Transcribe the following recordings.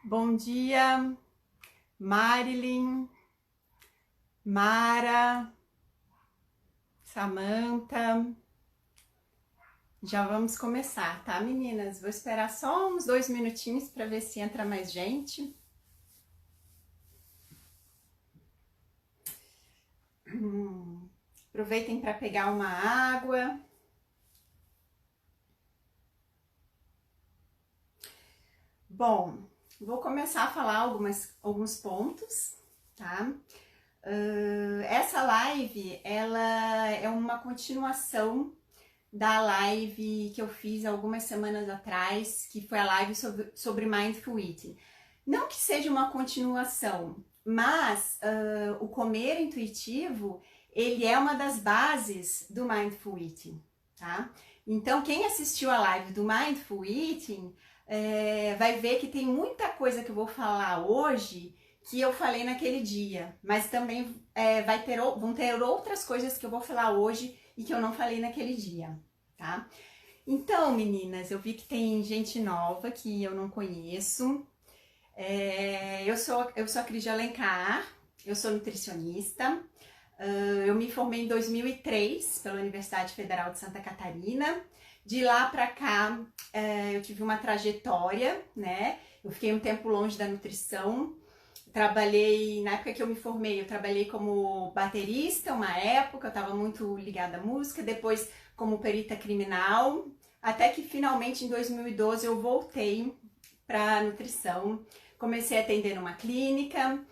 Bom dia, Marilyn, Mara, Samantha. Já vamos começar, tá, meninas? Vou esperar só uns 2 minutinhos para ver se entra mais gente. Aproveitem para pegar uma água. Bom, vou começar a falar alguns pontos, tá? Essa live, ela é uma continuação da live que eu fiz algumas semanas atrás, que foi a live sobre Mindful Eating. Não que seja uma continuação, mas o comer intuitivo, ele é uma das bases do Mindful Eating, tá? Então, quem assistiu a live do Mindful Eating vai ver que tem muita coisa que eu vou falar hoje que eu falei naquele dia, mas também vão ter outras coisas que eu vou falar hoje e que eu não falei naquele dia, tá? Então, meninas, eu vi que tem gente nova que eu não conheço. Eu sou a Cris de Alencar, eu sou nutricionista. Eu me formei em 2003 pela Universidade Federal de Santa Catarina. De lá para cá, eu tive uma trajetória, né? Eu fiquei um tempo longe da nutrição. Na época que eu me formei, eu trabalhei como baterista, uma época, eu estava muito ligada à música, depois como perita criminal, até que finalmente em 2012 eu voltei para a nutrição, comecei a atender numa clínica,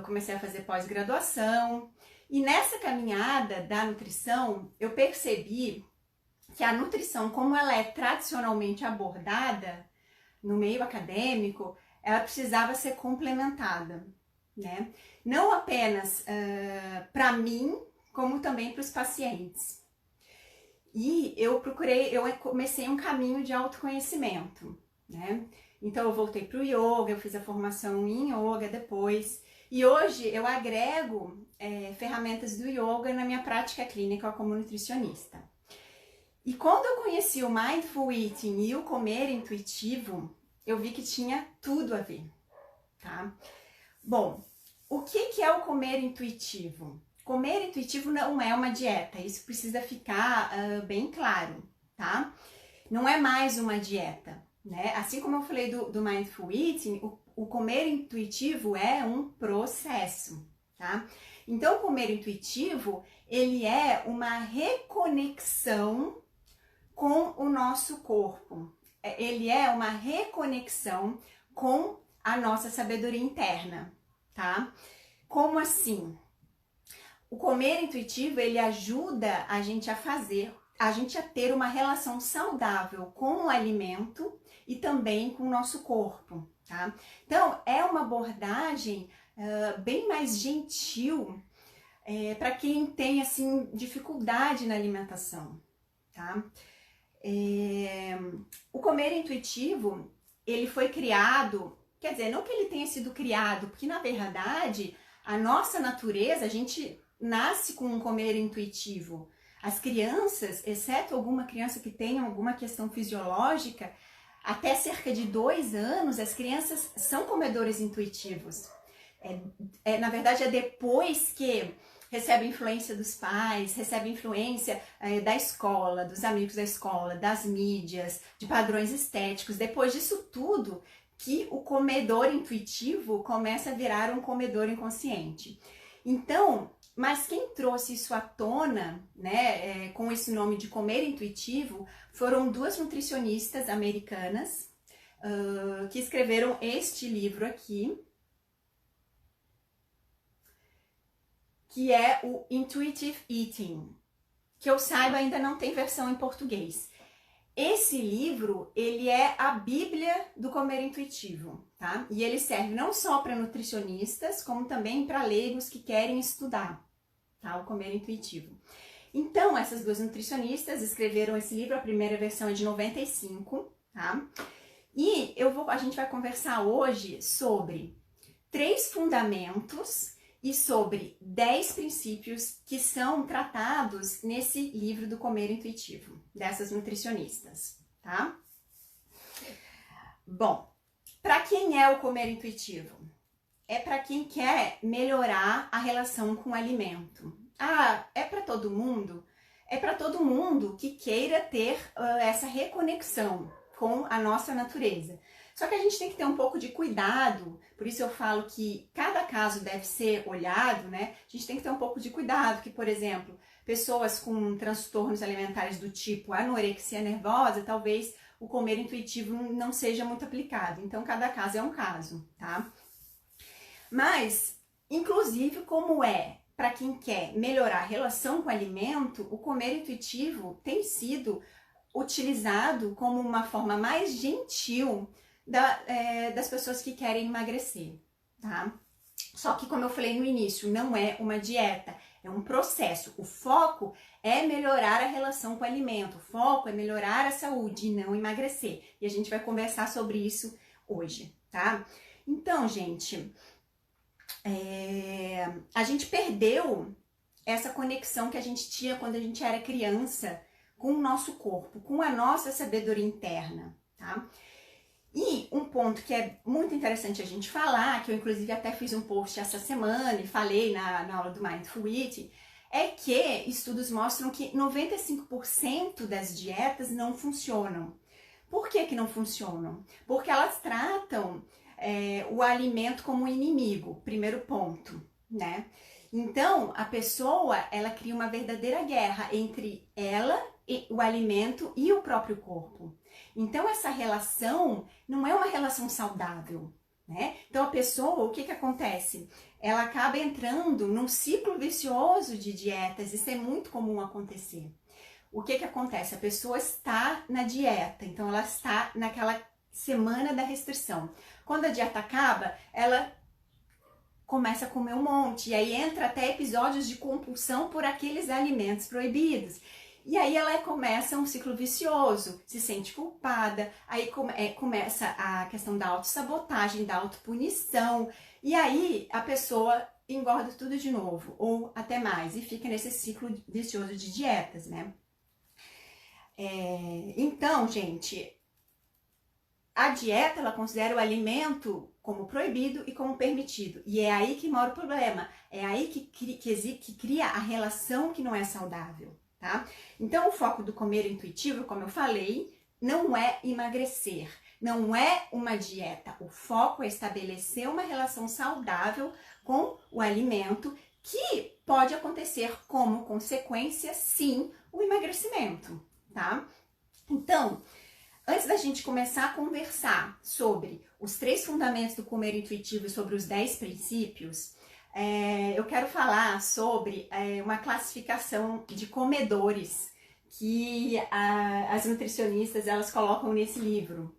comecei a fazer pós-graduação, e nessa caminhada da nutrição, eu percebi que a nutrição, como ela é tradicionalmente abordada no meio acadêmico, ela precisava ser complementada, né? Não apenas para mim, como também para os pacientes. E eu comecei um caminho de autoconhecimento, né? Então eu voltei para o yoga, eu fiz a formação em yoga depois, e hoje eu agrego ferramentas do yoga na minha prática clínica como nutricionista. E quando eu conheci o Mindful Eating e o comer intuitivo, eu vi que tinha tudo a ver, tá? Bom, o que é o comer intuitivo? Comer intuitivo não é uma dieta, isso precisa ficar bem claro, tá? Não é mais uma dieta, né? Assim como eu falei do Mindful Eating, o comer intuitivo é um processo, tá? Então, o comer intuitivo, ele é uma reconexão com o nosso corpo. Ele é uma reconexão com a nossa sabedoria interna, tá? Como assim? O comer intuitivo, ele ajuda a gente a ter uma relação saudável com o alimento e também com o nosso corpo, tá? Então, é uma abordagem bem mais gentil para quem tem, assim, dificuldade na alimentação, tá? O comer intuitivo, ele foi criado, quer dizer, não que ele tenha sido criado, porque na verdade, a nossa natureza, a gente nasce com um comer intuitivo. As crianças, exceto alguma criança que tenha alguma questão fisiológica, até cerca de 2 anos, as crianças são comedores intuitivos. Na verdade, é depois que recebe influência dos pais, recebe influência da escola, dos amigos da escola, das mídias, de padrões estéticos. Depois disso tudo, que o comedor intuitivo começa a virar um comedor inconsciente. Então, mas quem trouxe isso à tona, né, com esse nome de comer intuitivo, foram 2 nutricionistas americanas que escreveram este livro aqui, que é o Intuitive Eating, que eu saiba ainda não tem versão em português. Esse livro, ele é a bíblia do comer intuitivo, tá? E ele serve não só para nutricionistas, como também para leigos que querem estudar, tá? O comer intuitivo. Então, essas 2 nutricionistas escreveram esse livro, a primeira versão é de 95, tá? E a gente vai conversar hoje sobre 3 fundamentos e sobre 10 princípios que são tratados nesse livro do comer intuitivo, dessas nutricionistas, tá? Bom, Para quem é o comer intuitivo? É para quem quer melhorar a relação com o alimento. Ah, é para todo mundo? É para todo mundo que queira ter essa reconexão com a nossa natureza. Só que a gente tem que ter um pouco de cuidado, por isso eu falo que cada caso deve ser olhado, né? A gente tem que ter um pouco de cuidado, que, por exemplo, pessoas com transtornos alimentares do tipo anorexia nervosa, talvez o comer intuitivo não seja muito aplicado. Então, cada caso é um caso, tá? Mas, inclusive, como é para quem quer melhorar a relação com o alimento, o comer intuitivo tem sido utilizado como uma forma mais gentil das pessoas que querem emagrecer, tá? Só que, como eu falei no início, não é uma dieta, é um processo. O foco é melhorar a relação com o alimento, o foco é melhorar a saúde e não emagrecer. E a gente vai conversar sobre isso hoje, tá? Então, gente, a gente perdeu essa conexão que a gente tinha quando a gente era criança com o nosso corpo, com a nossa sabedoria interna, tá? E um ponto que é muito interessante a gente falar, que eu inclusive até fiz um post essa semana e falei na aula do Mindful Eating, é que estudos mostram que 95% das dietas não funcionam. Por que que não funcionam? Porque elas tratam o alimento como um inimigo, primeiro ponto, né? Então, a pessoa, ela cria uma verdadeira guerra entre ela, e o alimento e o próprio corpo. Então, essa relação não é uma relação saudável, né? Então, a pessoa, o que que acontece? Ela acaba entrando num ciclo vicioso de dietas, isso é muito comum acontecer. O que que acontece? A pessoa está na dieta, então ela está naquela semana da restrição. Quando a dieta acaba, ela começa a comer um monte, e aí entra até episódios de compulsão por aqueles alimentos proibidos. E aí ela começa um ciclo vicioso, se sente culpada, aí começa a questão da autossabotagem, da autopunição, e aí a pessoa engorda tudo de novo, ou até mais, e fica nesse ciclo vicioso de dietas, né? Então, gente, a dieta, ela considera o alimento como proibido e como permitido. E é aí que mora o problema. É aí que cria a relação que não é saudável, tá? Então, o foco do comer intuitivo, como eu falei, não é emagrecer, não é uma dieta. O foco é estabelecer uma relação saudável com o alimento, que pode acontecer como consequência, sim, o emagrecimento, tá? Então, antes da gente começar a conversar sobre os 3 fundamentos do comer intuitivo e sobre os 10 princípios, eu quero falar sobre uma classificação de comedores que as nutricionistas elas colocam nesse livro,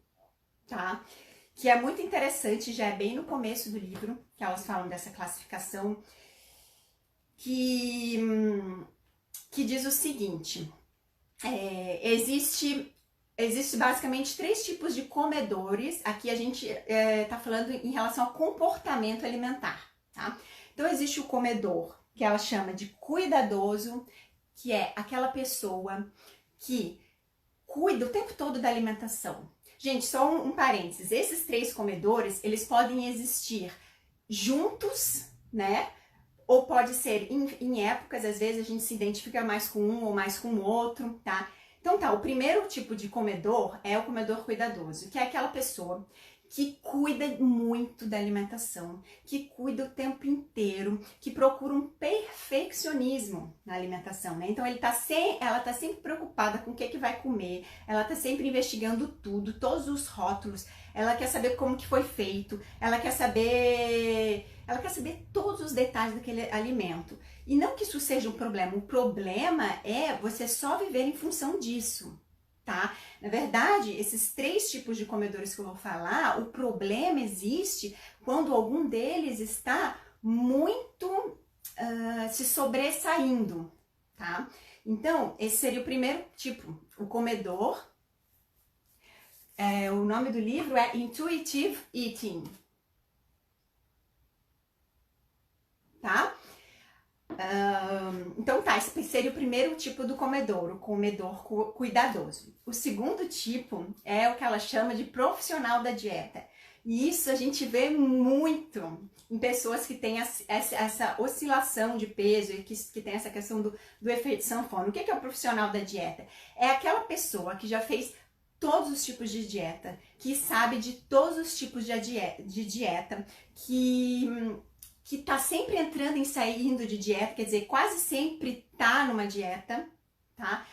tá? Que é muito interessante, já é bem no começo do livro que elas falam dessa classificação, que diz o seguinte: existe basicamente 3 tipos de comedores. Aqui a gente tá falando em relação ao comportamento alimentar, tá? Então existe o comedor, que ela chama de cuidadoso, que é aquela pessoa que cuida o tempo todo da alimentação. Gente, só um parênteses, esses 3 comedores, eles podem existir juntos, né? Ou pode ser em épocas, às vezes a gente se identifica mais com um ou mais com o outro, tá? Então tá, o primeiro tipo de comedor é o comedor cuidadoso, que é aquela pessoa que cuida muito da alimentação, que cuida o tempo inteiro, que procura um perfeccionismo na alimentação, né? Então ela tá sempre preocupada com o que vai comer, ela tá sempre investigando tudo, todos os rótulos, ela quer saber como que foi feito, ela quer saber todos os detalhes daquele alimento. E não que isso seja um problema, o problema é você só viver em função disso, tá? Na verdade, esses 3 tipos de comedores que eu vou falar, o problema existe quando algum deles está muito se sobressaindo, tá? Então, esse seria o primeiro tipo, o comedor. O nome do livro é Intuitive Eating, tá? Então tá, esse seria o primeiro tipo do comedor, o comedor cuidadoso. O segundo tipo é o que ela chama de profissional da dieta, E isso a gente vê muito em pessoas que têm essa oscilação de peso e que tem essa questão do efeito sanfona. O que é o profissional da dieta? É aquela pessoa que já fez todos os tipos de dieta, que sabe de todos os tipos de dieta, que tá sempre entrando e saindo de dieta, quer dizer, quase sempre tá numa dieta, tá?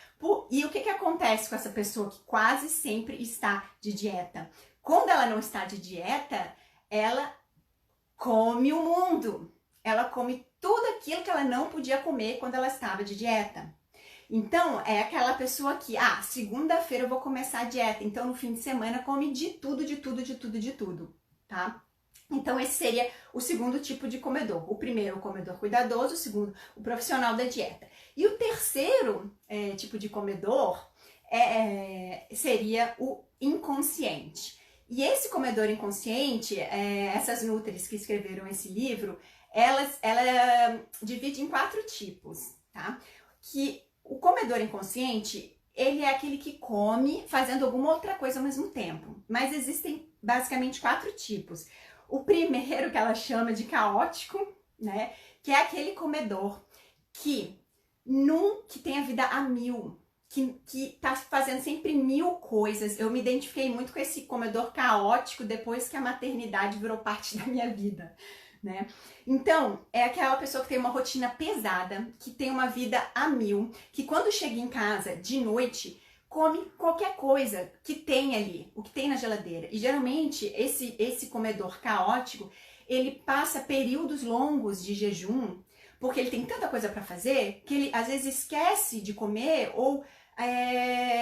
E o que acontece com essa pessoa que quase sempre está de dieta? Quando ela não está de dieta, ela come o mundo. Ela come tudo aquilo que ela não podia comer quando ela estava de dieta. Então, é aquela pessoa que, segunda-feira eu vou começar a dieta, então no fim de semana come de tudo, de tudo, de tudo, de tudo, tá? Então, esse seria o segundo tipo de comedor. O primeiro, o comedor cuidadoso. O segundo, o profissional da dieta. E o terceiro tipo de comedor seria o inconsciente. E esse comedor inconsciente, essas nutris que escreveram esse livro, ela divide em 4 tipos, tá? Que o comedor inconsciente, ele é aquele que come fazendo alguma outra coisa ao mesmo tempo. Mas existem basicamente 4 tipos. O primeiro, que ela chama de caótico, né? Que é aquele comedor que tem a vida a mil, que tá fazendo sempre 1000 coisas. Eu me identifiquei muito com esse comedor caótico depois que a maternidade virou parte da minha vida, né? Então, é aquela pessoa que tem uma rotina pesada, que tem uma vida a 1000, que quando chega em casa de noite, come qualquer coisa que tem ali, o que tem na geladeira. E geralmente esse comedor caótico, ele passa períodos longos de jejum, porque ele tem tanta coisa para fazer que ele às vezes esquece de comer ou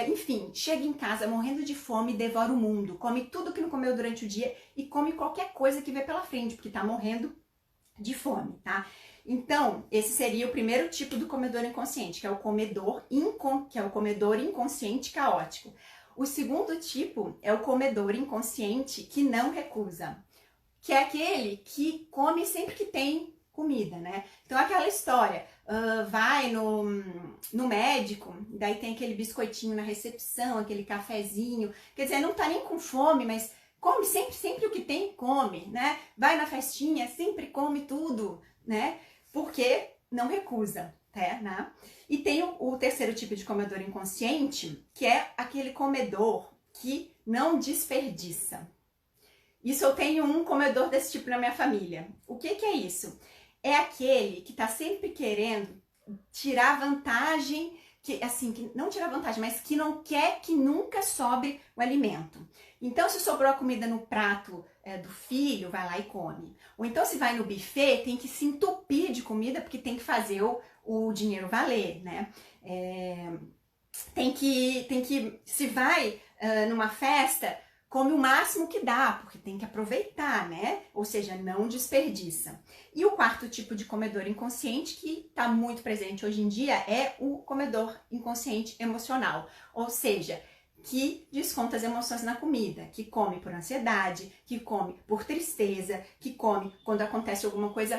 enfim, chega em casa morrendo de fome e devora o mundo, come tudo que não comeu durante o dia e come qualquer coisa que vê pela frente, porque tá morrendo de fome, tá? Então, esse seria o primeiro tipo do comedor inconsciente, que é o comedor inconsciente caótico. O segundo tipo é o comedor inconsciente que não recusa, que é aquele que come sempre que tem comida, né? Então, aquela história, vai no médico, daí tem aquele biscoitinho na recepção, aquele cafezinho, quer dizer, não tá nem com fome, mas come sempre o que tem, come, né? Vai na festinha, sempre come tudo, né? Porque não recusa, né? E tem o terceiro tipo de comedor inconsciente, que é aquele comedor que não desperdiça. Isso, eu tenho um comedor desse tipo na minha família. O que é isso? É aquele que tá sempre querendo tirar vantagem, que não tirar vantagem, mas que não quer que nunca sobre o alimento. Então, se sobrou a comida no prato do filho, vai lá e come. Ou então, se vai no buffet, tem que se entupir de comida, porque tem que fazer o dinheiro valer, né? Se vai numa festa, come o máximo que dá, porque tem que aproveitar, né? Ou seja, não desperdiça. E o quarto tipo de comedor inconsciente, que está muito presente hoje em dia, é o comedor inconsciente emocional. Ou seja, que desconta as emoções na comida, que come por ansiedade, que come por tristeza, que come quando acontece alguma coisa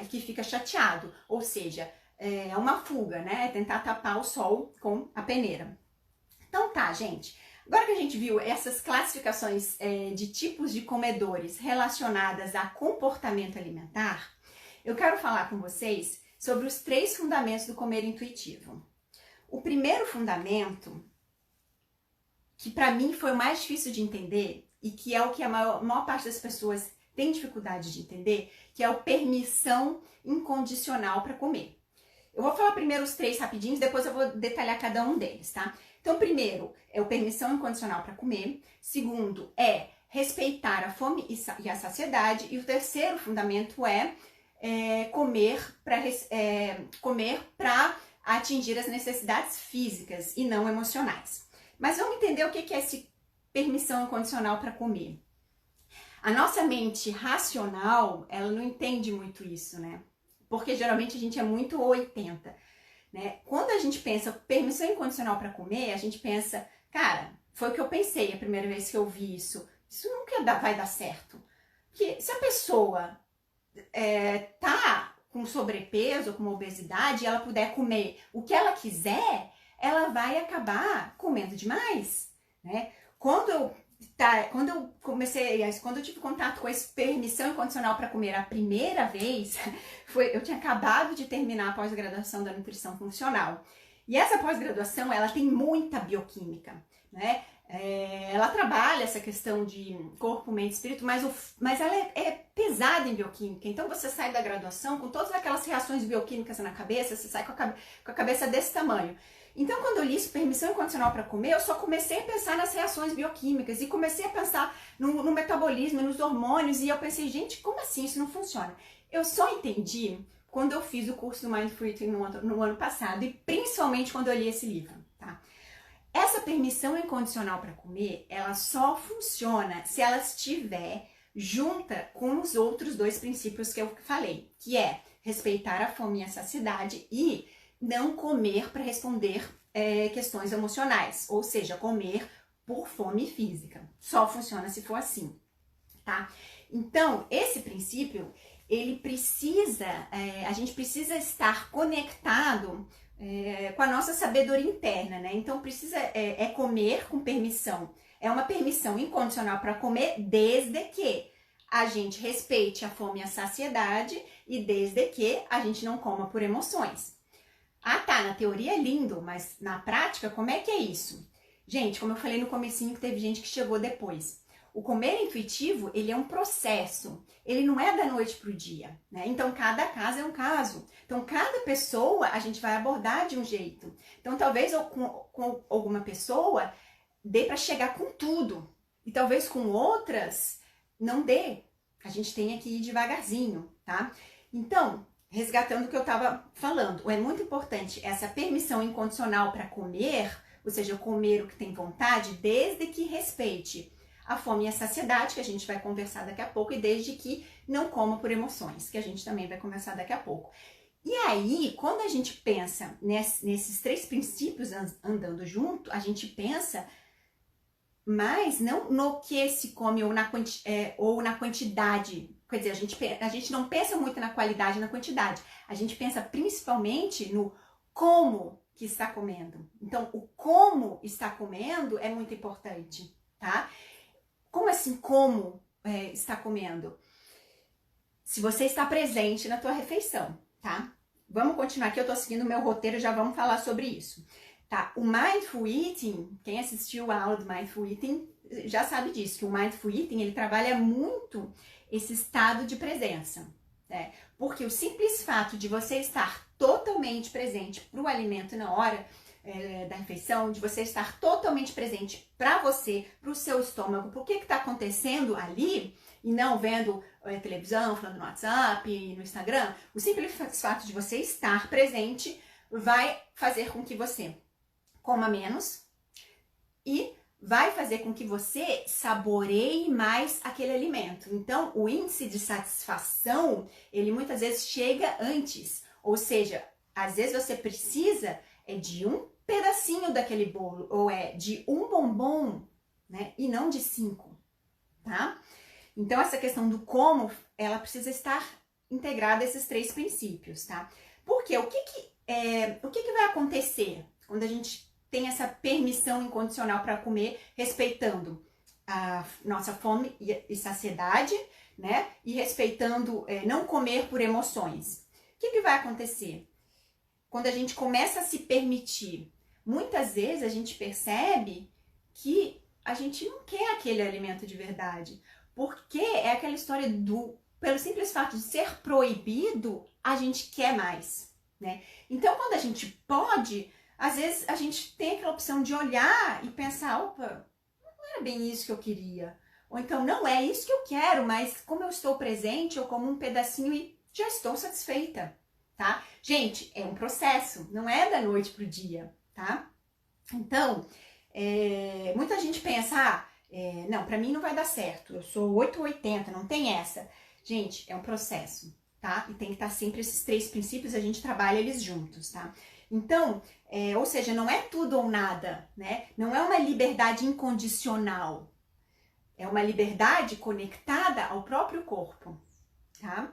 que fica chateado. Ou seja, é uma fuga, né? É tentar tapar o sol com a peneira. Então tá, gente. Agora que a gente viu essas classificações de tipos de comedores relacionadas a comportamento alimentar, eu quero falar com vocês sobre os 3 fundamentos do comer intuitivo. O primeiro fundamento, que para mim foi o mais difícil de entender e que é o que a maior parte das pessoas tem dificuldade de entender, que é o permissão incondicional para comer. Eu vou falar primeiro os 3 rapidinhos, depois eu vou detalhar cada um deles, tá? Então, primeiro é o permissão incondicional para comer. Segundo é respeitar a fome e a saciedade. E o terceiro fundamento é comer para atingir as necessidades físicas e não emocionais. Mas vamos entender o que é esse permissão incondicional para comer. A nossa mente racional, ela não entende muito isso, né? Porque geralmente a gente é muito 80. Né? Quando a gente pensa permissão incondicional para comer, a gente pensa, cara, foi o que eu pensei a primeira vez que eu vi isso. Isso nunca vai dar certo. Porque se a pessoa tá com sobrepeso ou com obesidade e ela puder comer o que ela quiser, ela vai acabar comendo demais. Né? Quando eu tá, quando eu tive contato com esse permissão incondicional para comer a primeira vez, eu tinha acabado de terminar a pós-graduação da nutrição funcional. E essa pós-graduação, ela tem muita bioquímica, né? Ela trabalha essa questão de corpo, mente e espírito, mas ela é pesada em bioquímica. Então você sai da graduação com todas aquelas reações bioquímicas na cabeça, você sai com a cabeça desse tamanho. Então, quando eu li isso, permissão incondicional para comer, eu só comecei a pensar nas reações bioquímicas e comecei a pensar no metabolismo, nos hormônios, e eu pensei, gente, como assim isso não funciona? Eu só entendi quando eu fiz o curso do Mindful Eating no ano passado, e principalmente quando eu li esse livro, tá? Essa permissão incondicional para comer, ela só funciona se ela estiver junta com os outros dois princípios que eu falei, que é respeitar a fome e a saciedade e não comer para responder questões emocionais, ou seja, comer por fome física. Só funciona se for assim, tá? Então, esse princípio, ele precisa, a gente precisa estar conectado com a nossa sabedoria interna, né? Então, precisa comer com permissão. É uma permissão incondicional para comer, desde que a gente respeite a fome e a saciedade e desde que a gente não coma por emoções. Ah, tá, na teoria é lindo, mas na prática, como é que é isso? Gente, como eu falei no comecinho, que teve gente que chegou depois. O comer intuitivo, ele é um processo. Ele não é da noite pro dia, né? Então, cada caso é um caso. Então, cada pessoa a gente vai abordar de um jeito. Então, talvez com alguma pessoa dê para chegar com tudo. E talvez com outras não dê. A gente tem que ir devagarzinho, tá? Então, resgatando o que eu estava falando, é muito importante essa permissão incondicional para comer, ou seja, comer o que tem vontade, desde que respeite a fome e a saciedade, que a gente vai conversar daqui a pouco, e desde que não coma por emoções, que a gente também vai conversar daqui a pouco. E aí, quando a gente pensa nesses três princípios andando junto, a gente pensa mais não no que se come ou na quantidade. Quer dizer, a gente não pensa muito na qualidade e na quantidade. A gente pensa principalmente no como que está comendo. Então, o como está comendo é muito importante, tá? Como assim, como está comendo? Se você está presente na tua refeição, tá? Vamos continuar aqui, eu tô seguindo o meu roteiro, já vamos falar sobre isso. Tá, o Mindful Eating, quem assistiu a aula do Mindful Eating já sabe disso, que o Mindful Eating, ele trabalha muito esse estado de presença, né? Porque o simples fato de você estar totalmente presente para o alimento na hora da refeição, de você estar totalmente presente para você, para o seu estômago, por que está acontecendo ali, e não vendo televisão, falando no WhatsApp, no Instagram, o simples fato de você estar presente vai fazer com que você coma menos e vai fazer com que você saboreie mais aquele alimento. Então, o índice de satisfação, ele muitas vezes chega antes. Ou seja, às vezes você precisa de um pedacinho daquele bolo, ou de um bombom, né? E não de 5, tá? Então, essa questão do como, ela precisa estar integrada a esses três princípios, tá? Porque o que vai acontecer quando a gente tem essa permissão incondicional para comer, respeitando a nossa fome e saciedade, né? E respeitando não comer por emoções. O que vai acontecer? Quando a gente começa a se permitir, muitas vezes a gente percebe que a gente não quer aquele alimento de verdade. Porque é aquela história pelo simples fato de ser proibido, a gente quer mais, né? Então, quando a gente pode, às vezes a gente tem aquela opção de olhar e pensar, opa, não era bem isso que eu queria. Ou então, não é isso que eu quero, mas como eu estou presente, eu como um pedacinho e já estou satisfeita, tá? Gente, é um processo, não é da noite pro dia, tá? Então, muita gente pensa, não, pra mim não vai dar certo, eu sou 8 ou 80, não tem essa. Gente, é um processo, tá? E tem que estar sempre esses três princípios, a gente trabalha eles juntos, tá? Então, ou seja, não é tudo ou nada, né? Não é uma liberdade incondicional. É uma liberdade conectada ao próprio corpo, tá?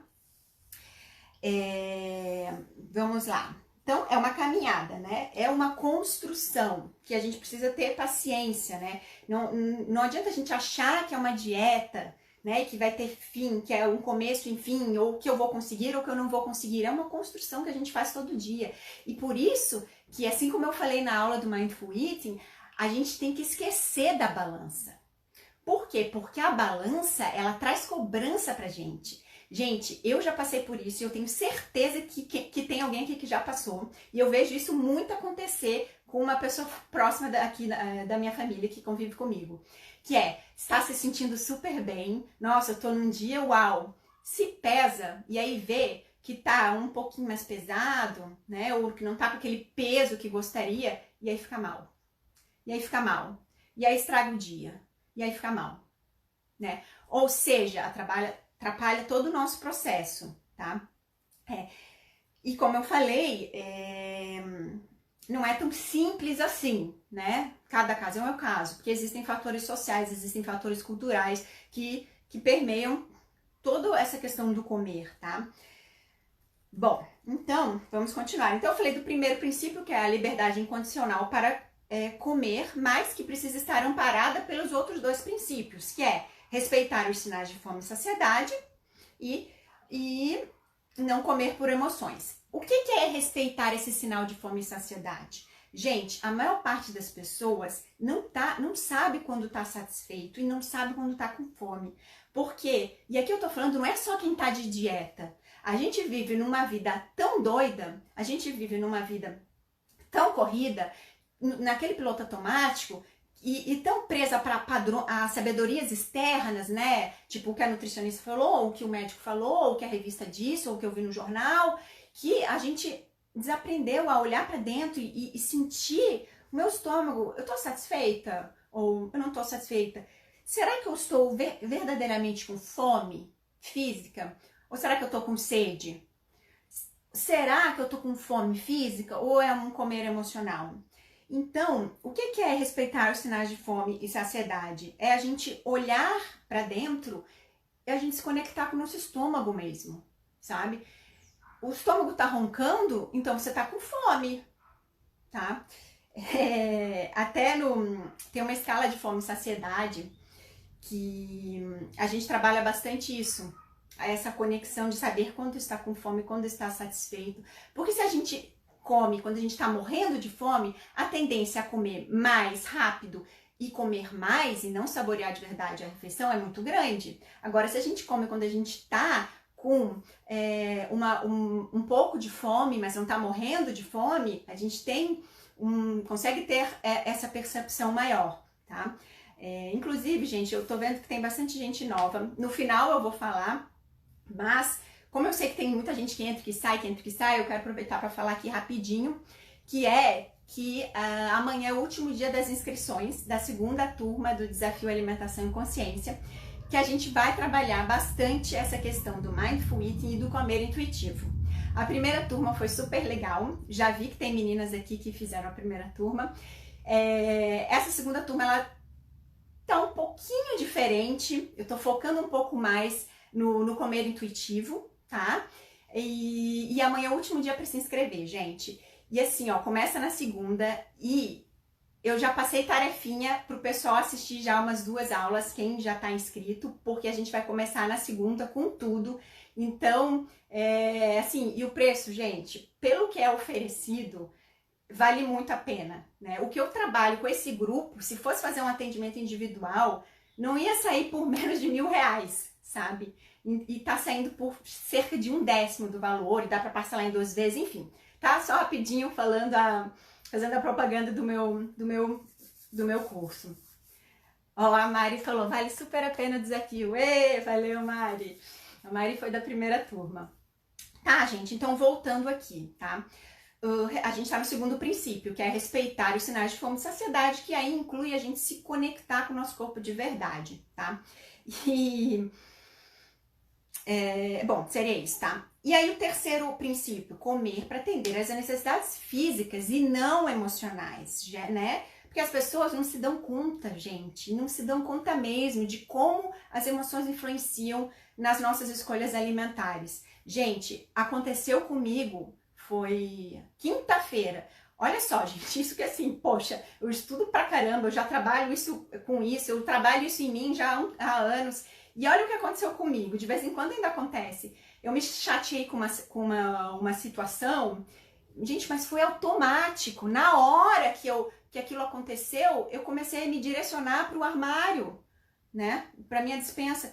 Vamos lá. Então, é uma caminhada, né? É uma construção que a gente precisa ter paciência, né? Não adianta a gente achar que é uma dieta, né? Que vai ter fim, que é um começo e fim, ou que eu vou conseguir ou que eu não vou conseguir. É uma construção que a gente faz todo dia. E por isso que, assim como eu falei na aula do Mindful Eating, a gente tem que esquecer da balança. Por quê? Porque a balança, ela traz cobrança pra gente. Gente, eu já passei por isso e eu tenho certeza que tem alguém aqui que já passou. E eu vejo isso muito acontecer com uma pessoa próxima aqui da minha família que convive comigo. Que é, está se sentindo super bem. Nossa, eu tô num dia, uau! Se pesa e aí vê que tá um pouquinho mais pesado, né? Ou que não tá com aquele peso que gostaria, e aí fica mal. E aí fica mal. E aí estraga o dia. E aí fica mal, né? Ou seja, atrapalha todo o nosso processo, tá? E como eu falei, não é tão simples assim, né? Cada caso é um caso, porque existem fatores sociais, existem fatores culturais que permeiam toda essa questão do comer, tá? Bom, então, vamos continuar. Então, eu falei do primeiro princípio, que é a liberdade incondicional para comer, mas que precisa estar amparada pelos outros dois princípios, que é respeitar os sinais de fome e saciedade e não comer por emoções. O que é respeitar esse sinal de fome e saciedade? Gente, a maior parte das pessoas não sabe quando tá satisfeito e não sabe quando tá com fome. Por quê? E aqui eu tô falando, não é só quem tá de dieta. A gente vive numa vida tão doida, a gente vive numa vida tão corrida, naquele piloto automático, e tão presa a sabedorias externas, né? Tipo o que a nutricionista falou, ou o que o médico falou, ou o que a revista disse, ou o que eu vi no jornal, que a gente desaprendeu a olhar para dentro e sentir o meu estômago. Eu tô satisfeita? Ou eu não tô satisfeita? Será que eu estou verdadeiramente com fome física? Ou será que eu tô com sede? Será que eu tô com fome física ou é um comer emocional? Então, o que é respeitar os sinais de fome e saciedade? É a gente olhar para dentro e a gente se conectar com o nosso estômago mesmo, sabe? O estômago tá roncando, então você tá com fome, tá? Tem uma escala de fome e saciedade que a gente trabalha bastante isso, essa conexão de saber quando está com fome, quando está satisfeito. Porque se a gente come quando a gente está morrendo de fome, a tendência a comer mais rápido e comer mais e não saborear de verdade a refeição é muito grande. Agora, se a gente come quando a gente está com um pouco de fome, mas não está morrendo de fome, a gente consegue ter essa percepção maior, tá? Inclusive, gente, eu tô vendo que tem bastante gente nova. No final eu vou falar, mas como eu sei que tem muita gente que entra e que sai, eu quero aproveitar para falar aqui rapidinho, que amanhã é o último dia das inscrições da segunda turma do Desafio Alimentação e Consciência, que a gente vai trabalhar bastante essa questão do Mindful Eating e do comer intuitivo. A primeira turma foi super legal, já vi que tem meninas aqui que fizeram a primeira turma. Essa segunda turma, ela tá um pouquinho diferente, eu tô focando um pouco mais no comer intuitivo, tá? E amanhã é o último dia para se inscrever, gente. E assim, ó, começa na segunda e eu já passei tarefinha pro pessoal assistir já umas 2 aulas, quem já tá inscrito, porque a gente vai começar na segunda com tudo. Então, assim, e o preço, gente, pelo que é oferecido, vale muito a pena, né? O que eu trabalho com esse grupo, se fosse fazer um atendimento individual, não ia sair por menos de R$1.000, sabe? E tá saindo por cerca de 1/10 do valor, e dá para parcelar em 2 vezes, enfim. Tá? Só rapidinho fazendo a propaganda do meu curso. Ó, a Mari falou, vale super a pena o desafio. Ê, valeu, Mari. A Mari foi da primeira turma. Tá, gente, então voltando aqui, tá? A gente tá no segundo princípio, que é respeitar os sinais de fome e saciedade, que aí inclui a gente se conectar com o nosso corpo de verdade, tá? Bom, seria isso, tá? E aí o terceiro princípio, comer para atender às necessidades físicas e não emocionais, né? Porque as pessoas não se dão conta, gente, não se dão conta mesmo de como as emoções influenciam nas nossas escolhas alimentares. Gente, aconteceu comigo foi quinta-feira. Olha só, gente, isso que assim, poxa, eu estudo pra caramba, eu já trabalho isso com isso, eu trabalho isso em mim já há anos. E olha o que aconteceu comigo, de vez em quando ainda acontece. Eu me chateei com uma situação, gente, mas foi automático. Na hora que aquilo aconteceu, eu comecei a me direcionar para o armário, né? Para minha despensa.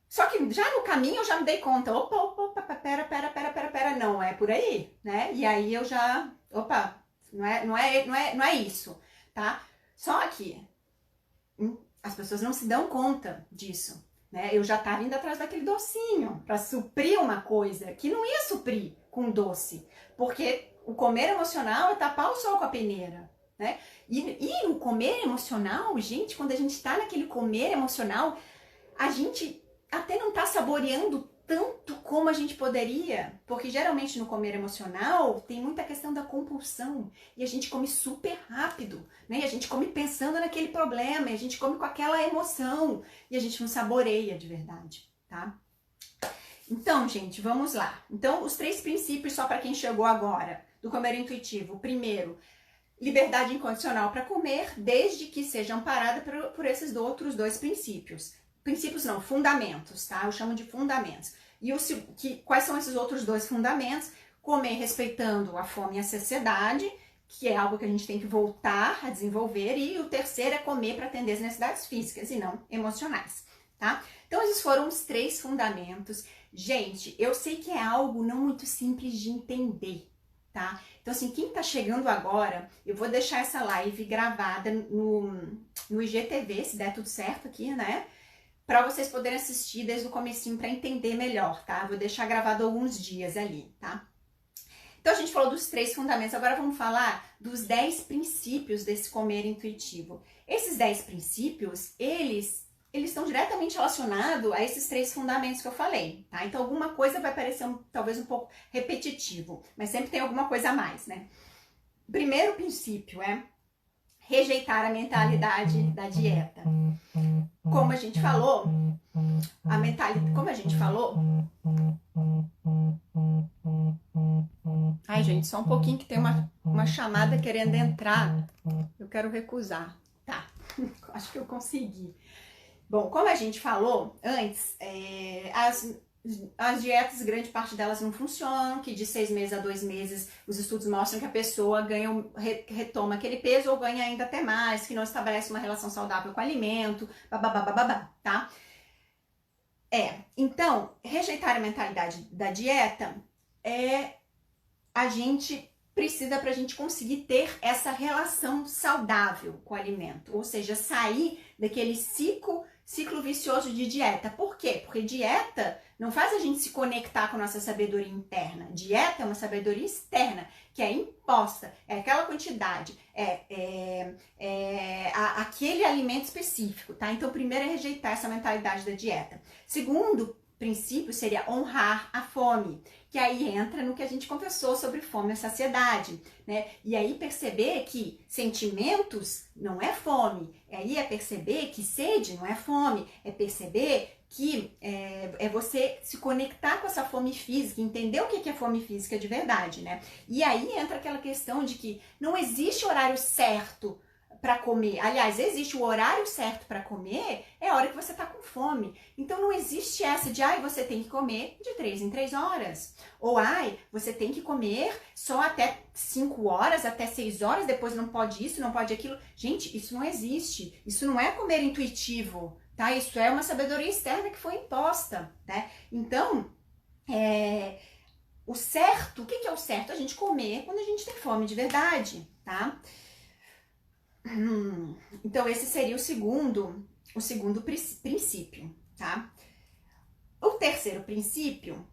Só que já no caminho eu já me dei conta, opa, pera, não é por aí, né? E aí eu já, não é isso, tá? Só que as pessoas não se dão conta disso, né? Eu já tava indo atrás daquele docinho para suprir uma coisa que não ia suprir com doce, porque o comer emocional é tapar o sol com a peneira, né? E o comer emocional, gente, quando a gente tá naquele comer emocional, a gente até não tá saboreando tanto como a gente poderia, porque geralmente no comer emocional tem muita questão da compulsão e a gente come super rápido, né? E a gente come pensando naquele problema, e a gente come com aquela emoção e a gente não saboreia de verdade, tá? Então, gente, vamos lá. Então, os 3 princípios só para quem chegou agora do comer intuitivo. Primeiro, liberdade incondicional para comer, desde que seja amparada por esses outros 2 princípios. Princípios não, fundamentos, tá? Eu chamo de fundamentos. E quais são esses outros 2 fundamentos? Comer respeitando a fome e a saciedade, que é algo que a gente tem que voltar a desenvolver. E o terceiro é comer para atender as necessidades físicas e não emocionais, tá? Então, esses foram os 3 fundamentos. Gente, eu sei que é algo não muito simples de entender, tá? Então, assim, quem tá chegando agora, eu vou deixar essa live gravada no IGTV, se der tudo certo aqui, né? Para vocês poderem assistir desde o comecinho para entender melhor, tá? Vou deixar gravado alguns dias ali, tá? Então, a gente falou dos 3 fundamentos, agora vamos falar dos 10 princípios desse comer intuitivo. Esses 10 princípios, eles estão diretamente relacionados a esses 3 fundamentos que eu falei, tá? Então, alguma coisa vai parecer talvez um pouco repetitivo, mas sempre tem alguma coisa a mais, né? O primeiro princípio é rejeitar a mentalidade da dieta. Como a gente falou, Ai, gente, só um pouquinho que tem uma chamada querendo entrar. Eu quero recusar. Tá, acho que eu consegui. Bom, como a gente falou antes, as dietas, grande parte delas não funcionam, que de 6 meses a 2 meses os estudos mostram que a pessoa retoma aquele peso ou ganha ainda até mais, que não estabelece uma relação saudável com o alimento, tá? Então, rejeitar a mentalidade da dieta a gente precisa pra gente conseguir ter essa relação saudável com o alimento, ou seja, sair daquele ciclo vicioso de dieta. Por quê? Porque dieta não faz a gente se conectar com a nossa sabedoria interna. Dieta é uma sabedoria externa, que é imposta, é aquela quantidade, aquele alimento específico, tá? Então, primeiro é rejeitar essa mentalidade da dieta. Segundo princípio seria honrar a fome, que aí entra no que a gente conversou sobre fome e saciedade, né? E aí perceber que sentimentos não é fome, aí é perceber que sede não é fome, é perceber que é você se conectar com essa fome física, entender o que é fome física de verdade, né? E aí entra aquela questão de que não existe horário certo para comer. Aliás, existe o horário certo para comer, é a hora que você tá com fome. Então não existe essa de, você tem que comer de 3 em 3 horas. Ou, você tem que comer só até 5 horas, até 6 horas, depois não pode isso, não pode aquilo. Gente, isso não existe. Isso não é comer intuitivo, tá? Isso é uma sabedoria externa que foi imposta, né? Então, o certo, o que é o certo? A gente comer quando a gente tem fome de verdade, tá? Então, esse seria o segundo princípio, tá? O terceiro princípio,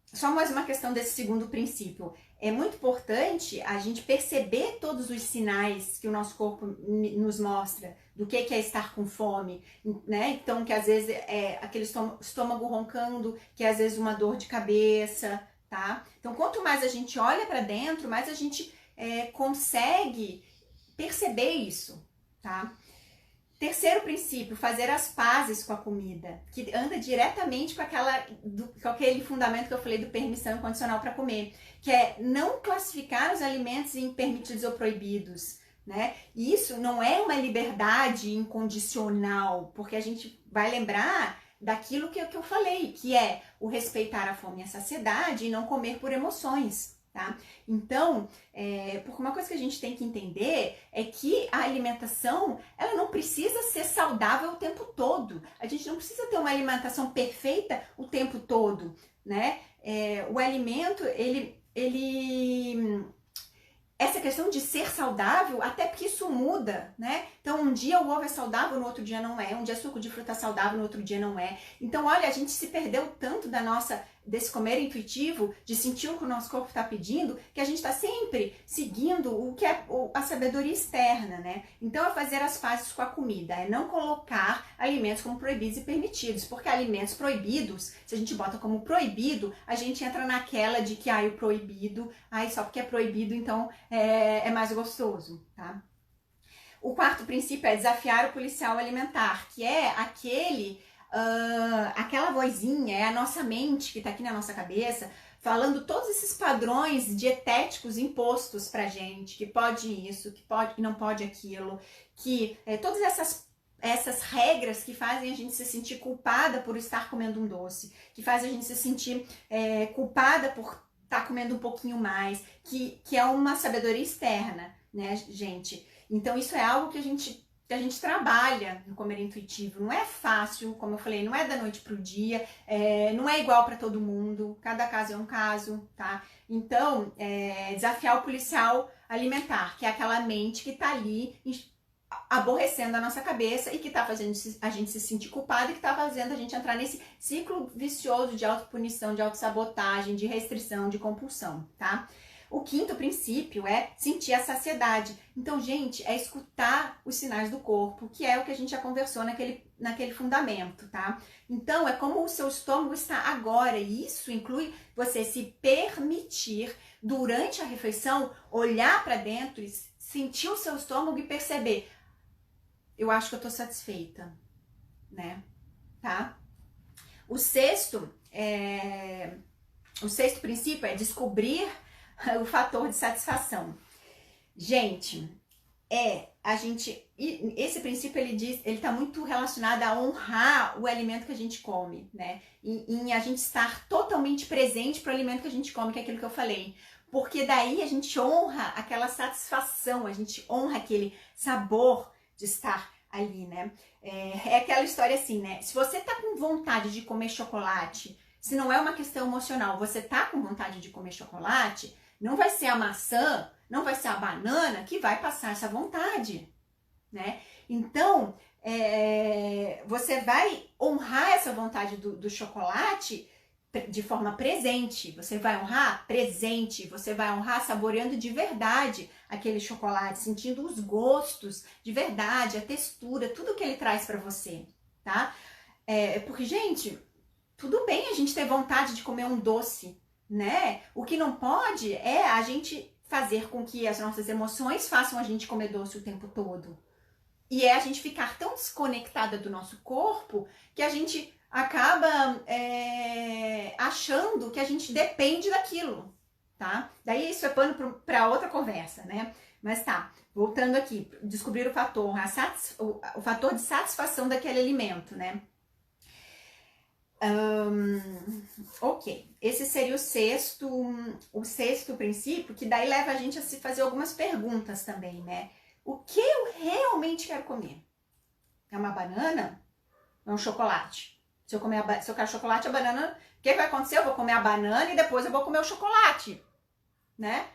só mais uma questão desse segundo princípio. É muito importante a gente perceber todos os sinais que o nosso corpo nos mostra do que é estar com fome, né? Então, que às vezes é aquele estômago roncando, que é às vezes uma dor de cabeça, tá? Então, quanto mais a gente olha para dentro, mais a gente consegue perceber isso, tá? terceiro princípio, fazer as pazes com a comida, que anda diretamente com aquele fundamento que eu falei do permissão incondicional para comer, que é não classificar os alimentos em permitidos ou proibidos, né? E isso não é uma liberdade incondicional, porque a gente vai lembrar daquilo que eu falei, que é o respeitar a fome e a saciedade e não comer por emoções, tá? Então, porque uma coisa que a gente tem que entender é que a alimentação, ela não precisa ser saudável o tempo todo. A gente não precisa ter uma alimentação perfeita o tempo todo, né? O alimento, essa questão de ser saudável, até porque isso muda, né? Então, um dia o ovo é saudável, no outro dia não é. Um dia suco de fruta é saudável, no outro dia não é. Então, olha, a gente se perdeu tanto desse comer intuitivo, de sentir o que o nosso corpo está pedindo, que a gente está sempre seguindo o que é a sabedoria externa, né? Então, é fazer as pazes com a comida, é não colocar alimentos como proibidos e permitidos, porque alimentos proibidos, se a gente bota como proibido, a gente entra naquela de que, o proibido, só porque é proibido, então é mais gostoso, tá? O quarto princípio é desafiar o policial alimentar, que é aquela vozinha, é a nossa mente que tá aqui na nossa cabeça, falando todos esses padrões dietéticos impostos pra gente, que pode isso, que não pode aquilo, que todas essas regras que fazem a gente se sentir culpada por estar comendo um doce, que fazem a gente se sentir culpada por estar comendo um pouquinho mais, que é uma sabedoria externa, né, gente? Então isso é algo que a gente trabalha no comer intuitivo. Não é fácil, como eu falei, não é da noite pro dia, não é igual para todo mundo, cada caso é um caso, tá? Então, desafiar o policial alimentar, que é aquela mente que tá ali aborrecendo a nossa cabeça e que tá fazendo a gente se sentir culpado e que tá fazendo a gente entrar nesse ciclo vicioso de autopunição, de autossabotagem, de restrição, de compulsão, tá? O quinto princípio é sentir a saciedade. Então, gente, é escutar os sinais do corpo, que é o que a gente já conversou naquele fundamento, tá? Então, é como o seu estômago está agora, e isso inclui você se permitir, durante a refeição, olhar para dentro e sentir o seu estômago e perceber, eu acho que eu tô satisfeita, né? Tá? O sexto princípio é descobrir o fator de satisfação. Gente, esse princípio ele tá muito relacionado a honrar o alimento que a gente come, né? Em a gente estar totalmente presente para o alimento que a gente come, que é aquilo que eu falei. Porque daí a gente honra aquela satisfação, a gente honra aquele sabor de estar ali, né? É aquela história assim, né? Se você tá com vontade de comer chocolate, se não é uma questão emocional, você tá com vontade de comer chocolate, não vai ser a maçã, não vai ser a banana que vai passar essa vontade, né? Então, você vai honrar essa vontade do chocolate de forma presente. Você vai honrar presente, você vai honrar saboreando de verdade aquele chocolate, sentindo os gostos de verdade, a textura, tudo que ele traz para você, tá? Porque, gente, tudo bem a gente ter vontade de comer um doce, né? O que não pode é a gente fazer com que as nossas emoções façam a gente comer doce o tempo todo. E é a gente ficar tão desconectada do nosso corpo que a gente acaba achando que a gente depende daquilo, tá? Daí isso é pano para outra conversa, né? Mas tá, voltando aqui, descobrir o fator, o fator de satisfação daquele alimento, né? Ok, esse seria o sexto princípio, que daí leva a gente a se fazer algumas perguntas também, né? O que eu realmente quero comer? É uma banana? É um chocolate? Se eu quero chocolate, a banana, o que vai acontecer? Eu vou comer a banana e depois eu vou comer o chocolate, né?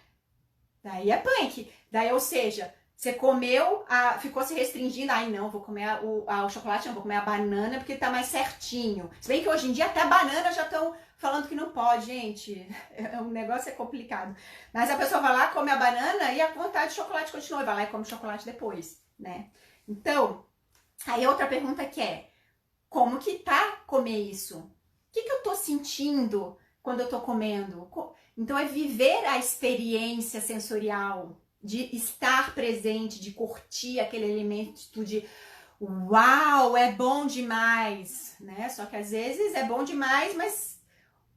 Daí é punk. Daí, ou seja, você comeu, ficou se restringindo, não, vou comer o chocolate, não, vou comer a banana porque tá mais certinho. Se bem que hoje em dia até banana já estão falando que não pode, gente. O negócio é complicado. Mas a pessoa vai lá, come a banana e a vontade de chocolate continua. E vai lá e come o chocolate depois, né? Então, aí outra pergunta que é, como que tá comer isso? O que eu tô sentindo quando eu tô comendo? Então é viver a experiência sensorial, de estar presente, de curtir aquele alimento, de uau, é bom demais, né? Só que às vezes é bom demais, mas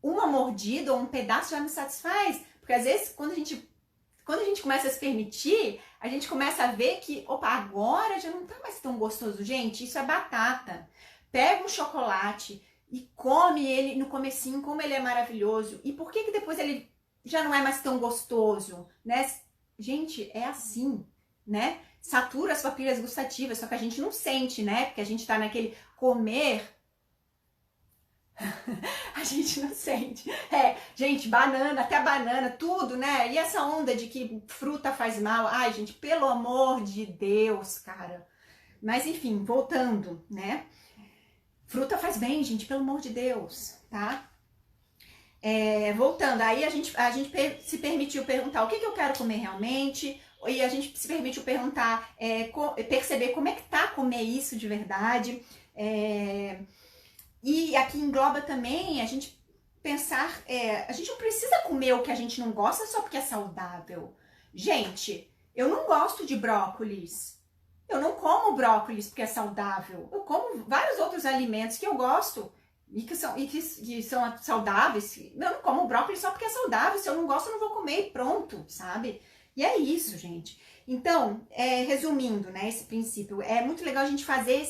uma mordida ou um pedaço já não satisfaz. Porque às vezes quando a gente começa a se permitir, a gente começa a ver que, opa, agora já não tá mais tão gostoso. Gente, isso é batata. Pega um chocolate e come ele no comecinho, como ele é maravilhoso. E por que que depois ele já não é mais tão gostoso, né? Gente, é assim, né? Satura as papilas gustativas, só que a gente não sente, né? Porque a gente tá naquele comer, a gente não sente. Gente, banana, até banana, tudo, né? E essa onda de que fruta faz mal, ai, gente, pelo amor de Deus, cara. Mas enfim, voltando, né? Fruta faz bem, gente, pelo amor de Deus, tá? Voltando, aí a gente se permitiu perguntar o que eu quero comer realmente, e a gente se permitiu perguntar, perceber como é que tá comer isso de verdade, e aqui engloba também a gente pensar, a gente não precisa comer o que a gente não gosta só porque é saudável. Gente, eu não gosto de brócolis, eu não como brócolis porque é saudável, eu como vários outros alimentos que eu gosto, e que são saudáveis. Eu não como brócolis só porque é saudável. Se eu não gosto, eu não vou comer e pronto, sabe? E é isso, gente. Então, resumindo, né, esse princípio, é muito legal a gente fazer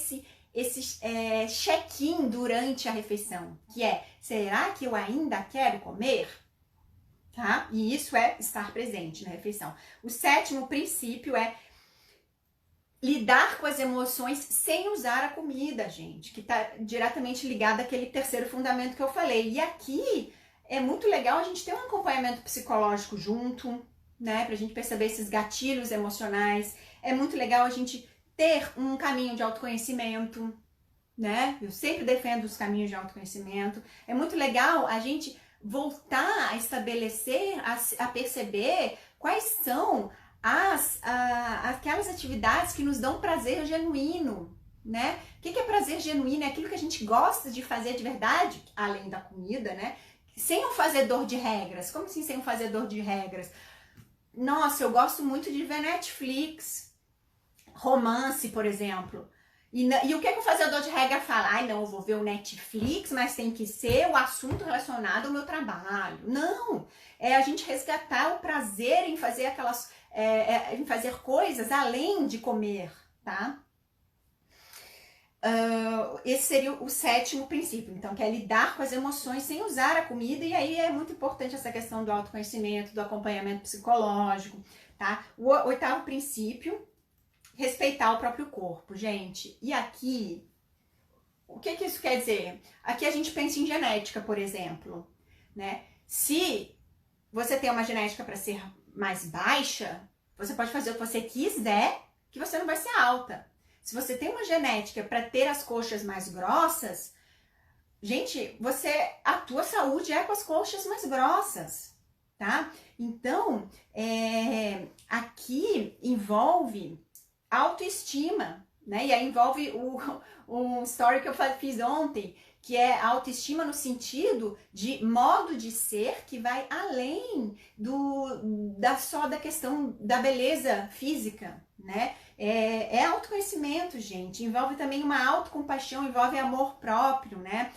esse check-in durante a refeição, que é, será que eu ainda quero comer? Tá? E isso é estar presente na refeição. O 7º princípio é lidar com as emoções sem usar a comida, gente, que tá diretamente ligado àquele 3º fundamento que eu falei. E aqui é muito legal a gente ter um acompanhamento psicológico junto, né, pra gente perceber esses gatilhos emocionais. É muito legal a gente ter um caminho de autoconhecimento, né? Eu sempre defendo os caminhos de autoconhecimento. É muito legal a gente voltar a estabelecer, a perceber quais são aquelas atividades que nos dão prazer genuíno, né? O que é prazer genuíno? É aquilo que a gente gosta de fazer de verdade, além da comida, né? Sem um fazedor de regras. Como assim sem um fazedor de regras? Nossa, eu gosto muito de ver Netflix, romance, por exemplo. E o que o fazedor de regra fala? Ai, não, eu vou ver o Netflix, mas tem que ser o assunto relacionado ao meu trabalho. Não! É a gente resgatar o prazer em fazer em fazer coisas além de comer, tá? Esse seria o 7º princípio, então, que é lidar com as emoções sem usar a comida, e aí é muito importante essa questão do autoconhecimento, do acompanhamento psicológico, tá? O 8º princípio, respeitar o próprio corpo, gente. E aqui, o que isso quer dizer? Aqui a gente pensa em genética, por exemplo, né? Se você tem uma genética para ser mais baixa, você pode fazer o que você quiser, que você não vai ser alta. Se você tem uma genética para ter as coxas mais grossas, gente, a tua saúde é com as coxas mais grossas, tá? Então, aqui envolve autoestima, né? E aí envolve um story que eu fiz ontem, que é autoestima no sentido de modo de ser que vai além só da questão da beleza física, né? É autoconhecimento, gente. Envolve também uma autocompaixão, envolve amor próprio, né?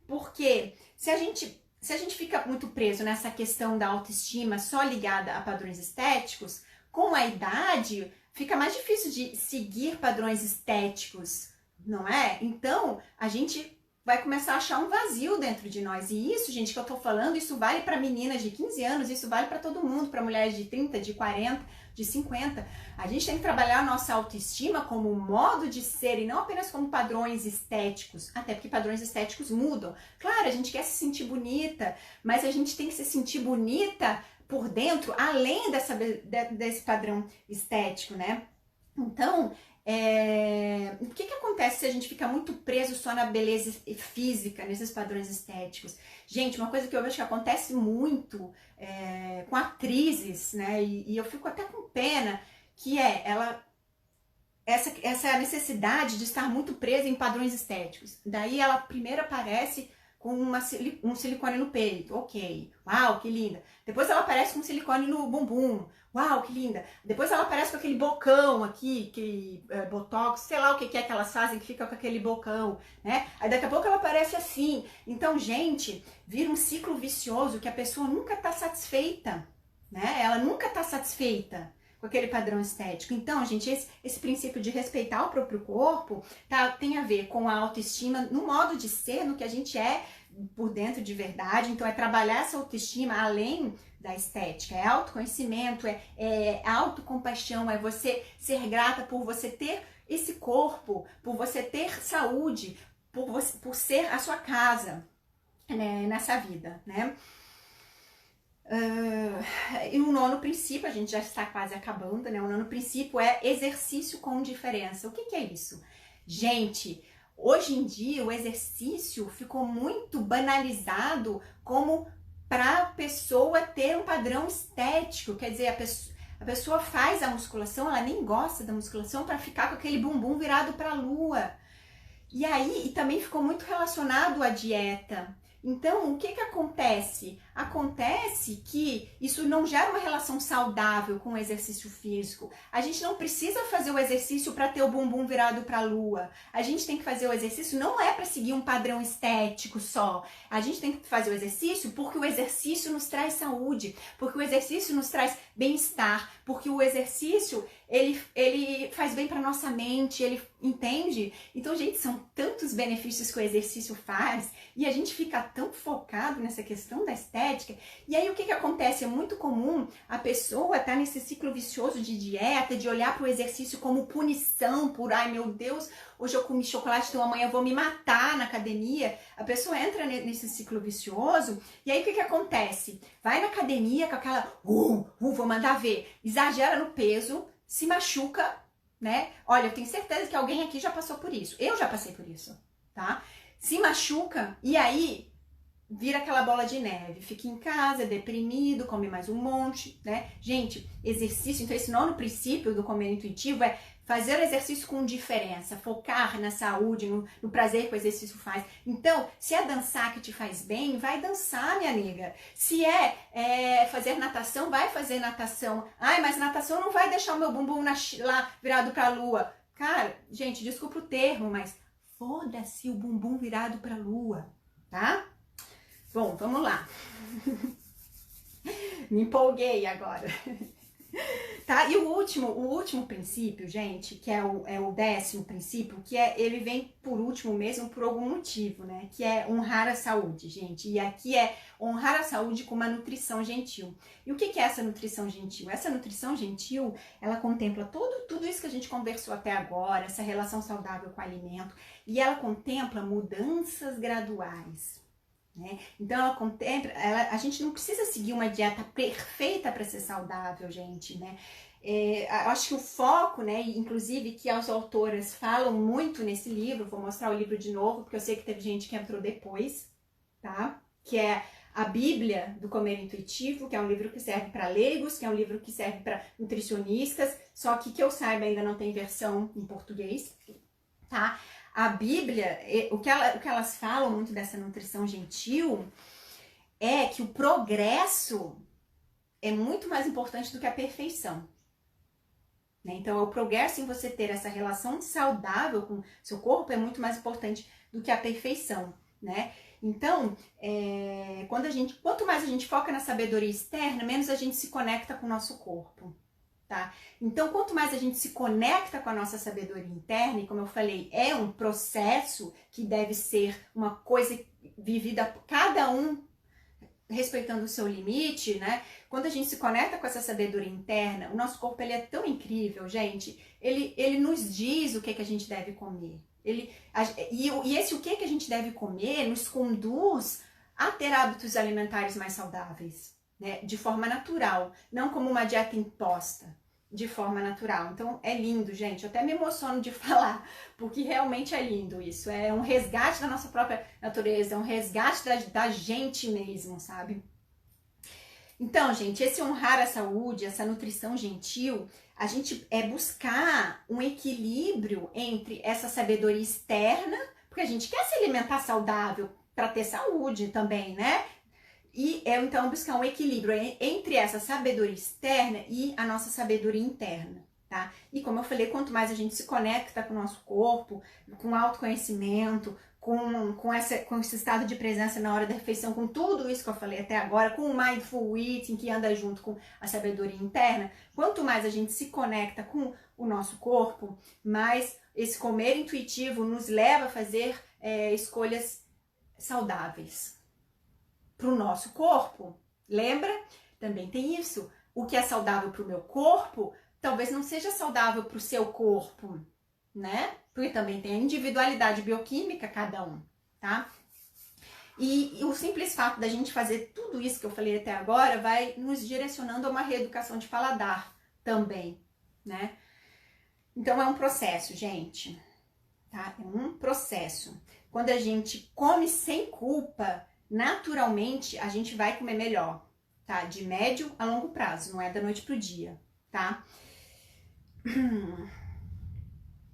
Porque se a gente fica muito preso nessa questão da autoestima só ligada a padrões estéticos, com a idade fica mais difícil de seguir padrões estéticos, não é? Então, a gente vai começar a achar um vazio dentro de nós. E isso, gente, que eu tô falando, isso vale para meninas de 15 anos, isso vale para todo mundo, para mulheres de 30, de 40, de 50. A gente tem que trabalhar a nossa autoestima como modo de ser e não apenas como padrões estéticos, até porque padrões estéticos mudam. Claro, a gente quer se sentir bonita, mas a gente tem que se sentir bonita por dentro, além desse padrão estético, né? Então, o que acontece se a gente fica muito preso só na beleza física, nesses padrões estéticos? Gente, uma coisa que eu vejo que acontece muito com atrizes, né? E eu fico até com pena, que essa necessidade de estar muito presa em padrões estéticos. Daí ela primeiro aparece com um silicone no peito, ok, uau, que linda. Depois ela aparece com silicone no bumbum, uau, que linda. Depois ela aparece com aquele bocão aqui, que botox, sei lá o que é que elas fazem, que fica com aquele bocão, né? Aí daqui a pouco ela aparece assim. Então, gente, vira um ciclo vicioso que a pessoa nunca tá satisfeita, né? Ela nunca tá satisfeita com aquele padrão estético. Então, gente, esse princípio de respeitar o próprio corpo tem a ver com a autoestima no modo de ser, no que a gente é por dentro de verdade. Então, é trabalhar essa autoestima além da estética, é autoconhecimento, é autocompaixão, é você ser grata por você ter esse corpo, por você ter saúde, por ser a sua casa, né, nessa vida, né? E o nono princípio, a gente já está quase acabando, né? O nono princípio é exercício com diferença. O que é isso? Gente, hoje em dia o exercício ficou muito banalizado como para a pessoa ter um padrão estético. Quer dizer, a pessoa faz a musculação, ela nem gosta da musculação para ficar com aquele bumbum virado para a lua. E aí, também ficou muito relacionado à dieta. Então, o que acontece? Acontece que isso não gera uma relação saudável com o exercício físico. A gente não precisa fazer o exercício para ter o bumbum virado para a lua. A gente tem que fazer o exercício não é para seguir um padrão estético só. A gente tem que fazer o exercício porque o exercício nos traz saúde, porque o exercício nos traz bem-estar, porque o exercício ele faz bem para nossa mente, ele entende? Então, gente, são tantos benefícios que o exercício faz e a gente fica tão focado nessa questão da estética. E aí, o que acontece? É muito comum a pessoa estar nesse ciclo vicioso de dieta, de olhar para o exercício como punição por, ai meu Deus, hoje eu comi chocolate, então amanhã eu vou me matar na academia. A pessoa entra nesse ciclo vicioso e aí o que acontece? Vai na academia com aquela, vou mandar ver, exagera no peso, se machuca, né? Olha, eu tenho certeza que alguém aqui já passou por isso. Eu já passei por isso, tá? Se machuca e aí vira aquela bola de neve. Fica em casa, deprimido, come mais um monte, né? Gente, exercício, então esse nono princípio do comer intuitivo é fazer o exercício com diferença, focar na saúde, no prazer que o exercício faz. Então, se é dançar que te faz bem, vai dançar, minha amiga. Se é fazer natação, vai fazer natação. Ai, mas natação não vai deixar o meu bumbum lá virado pra lua. Cara, gente, desculpa o termo, mas foda-se o bumbum virado pra lua, tá? Bom, vamos lá. Me empolguei agora. Tá? E o último princípio, gente, que é o 10º princípio, que ele vem por último mesmo por algum motivo, né? Que é honrar a saúde, gente. E aqui é honrar a saúde com uma nutrição gentil. E o que é essa nutrição gentil? Essa nutrição gentil, ela contempla tudo isso que a gente conversou até agora, essa relação saudável com o alimento, e ela contempla mudanças graduais. Né? Então ela contempla, a gente não precisa seguir uma dieta perfeita para ser saudável, gente, né? Acho que o foco, né, inclusive que as autoras falam muito nesse livro, vou mostrar o livro de novo, porque eu sei que teve gente que entrou depois, tá? Que é a Bíblia do Comer Intuitivo, que é um livro que serve para leigos, que é um livro que serve para nutricionistas, só que eu saiba ainda não tem versão em português, tá? A Bíblia, o que elas falam muito dessa nutrição gentil é que o progresso é muito mais importante do que a perfeição. Né? Então, o progresso em você ter essa relação saudável com seu corpo é muito mais importante do que a perfeição. Né? Então, quanto mais a gente foca na sabedoria externa, menos a gente se conecta com o nosso corpo. Tá? Então, quanto mais a gente se conecta com a nossa sabedoria interna, e como eu falei, é um processo que deve ser uma coisa vivida, cada um respeitando o seu limite, né? Quando a gente se conecta com essa sabedoria interna, o nosso corpo ele é tão incrível, gente. Ele nos diz o que a gente deve comer. Esse o que a gente deve comer nos conduz a ter hábitos alimentares mais saudáveis, né? De forma natural, não como uma dieta imposta. De forma natural. Então é lindo, gente. Eu até me emociono de falar, porque realmente é lindo isso. É um resgate da nossa própria natureza, é um resgate da gente mesmo, sabe? Então, gente, esse honrar a saúde, essa nutrição gentil, a gente buscar um equilíbrio entre essa sabedoria externa, porque a gente quer se alimentar saudável, para ter saúde também, né? E eu, então, buscar um equilíbrio entre essa sabedoria externa e a nossa sabedoria interna, tá? E como eu falei, quanto mais a gente se conecta com o nosso corpo, com autoconhecimento, com esse estado de presença na hora da refeição, com tudo isso que eu falei até agora, com o mindful eating que anda junto com a sabedoria interna, quanto mais a gente se conecta com o nosso corpo, mais esse comer intuitivo nos leva a fazer escolhas saudáveis para o nosso corpo. Lembra? Também tem isso. O que é saudável para o meu corpo, talvez não seja saudável para o seu corpo, né? Porque também tem a individualidade bioquímica cada um, tá? E o simples fato da gente fazer tudo isso que eu falei até agora vai nos direcionando a uma reeducação de paladar também, né? Então é um processo, gente, tá? É um processo. Quando a gente come sem culpa, naturalmente a gente vai comer melhor, tá? De médio a longo prazo, não é da noite pro dia, tá?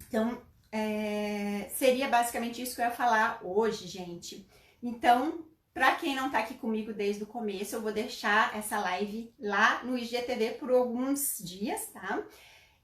Então, seria basicamente isso que eu ia falar hoje, gente. Então, pra quem não tá aqui comigo desde o começo, eu vou deixar essa live lá no IGTV por alguns dias, tá?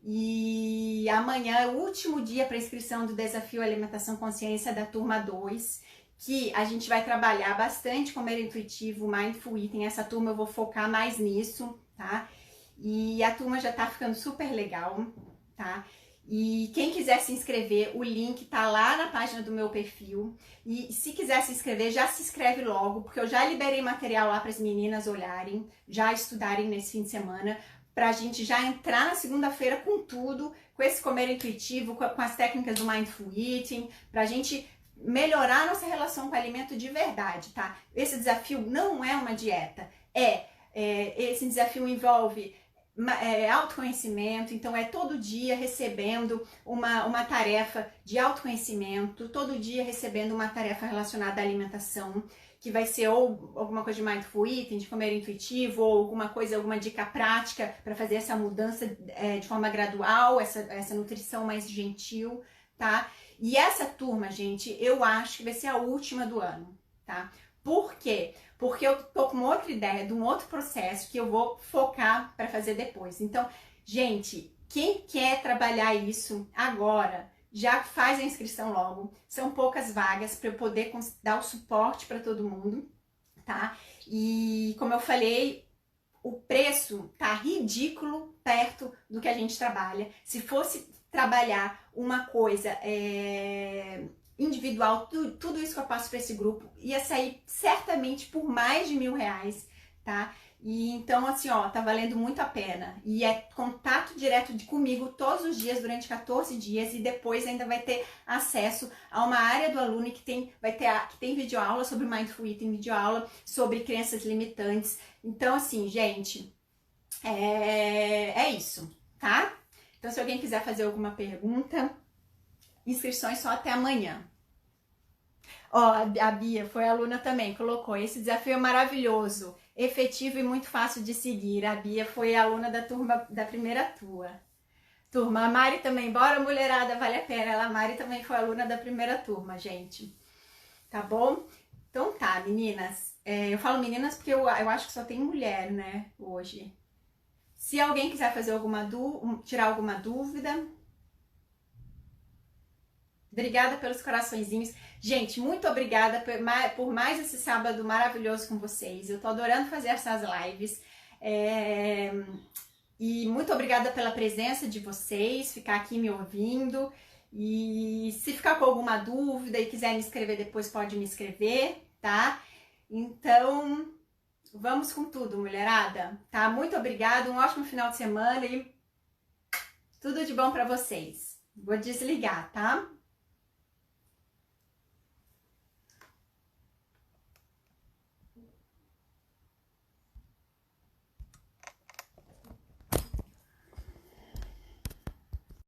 E amanhã é o último dia para inscrição do Desafio Alimentação Consciência da turma 2, que a gente vai trabalhar bastante comer intuitivo, mindful eating. Essa turma eu vou focar mais nisso, tá? E a turma já tá ficando super legal, tá? E quem quiser se inscrever, o link tá lá na página do meu perfil. E se quiser se inscrever, já se inscreve logo, porque eu já liberei material lá para as meninas olharem, já estudarem nesse fim de semana, pra gente já entrar na segunda-feira com tudo, com esse comer intuitivo, com as técnicas do mindful eating, pra gente melhorar a nossa relação com o alimento de verdade, tá? Esse desafio não é uma dieta, esse desafio envolve autoconhecimento, então é todo dia recebendo uma tarefa de autoconhecimento, todo dia recebendo uma tarefa relacionada à alimentação, que vai ser ou alguma coisa de mindful eating, de comer intuitivo, ou alguma dica prática para fazer essa mudança de forma gradual, essa nutrição mais gentil, tá? E essa turma, gente, eu acho que vai ser a última do ano, tá? Por quê? Porque eu tô com outra ideia de um outro processo que eu vou focar para fazer depois. Então, gente, quem quer trabalhar isso agora, já faz a inscrição logo. São poucas vagas para eu poder dar o suporte para todo mundo, tá? E como eu falei, o preço tá ridículo perto do que a gente trabalha. Se fosse trabalhar uma coisa individual, tudo isso que eu passo para esse grupo ia sair certamente por mais de R$1.000, tá? E então, assim, ó, tá valendo muito a pena. E é contato direto comigo todos os dias, durante 14 dias, e depois ainda vai ter acesso a uma área do aluno que tem videoaula sobre Mindful Eating, videoaula sobre crenças limitantes. Então, assim, gente, é isso, tá? Então, se alguém quiser fazer alguma pergunta, inscrições só até amanhã. Ó, a Bia foi aluna também, colocou, esse desafio é maravilhoso, efetivo e muito fácil de seguir. A Bia foi aluna da turma da primeira turma. A Mari também, bora mulherada, vale a pena. A Mari também foi aluna da primeira turma, gente. Tá bom? Então tá, meninas. Eu falo meninas porque eu acho que só tem mulher, né, hoje. Se alguém quiser fazer tirar alguma dúvida... Obrigada pelos coraçõezinhos. Gente, muito obrigada por mais esse sábado maravilhoso com vocês. Eu tô adorando fazer essas lives. E muito obrigada pela presença de vocês, ficar aqui me ouvindo. E se ficar com alguma dúvida e quiser me escrever depois, pode me escrever, tá? Então, vamos com tudo, mulherada, tá? Muito obrigada, um ótimo final de semana e tudo de bom pra vocês. Vou desligar, tá?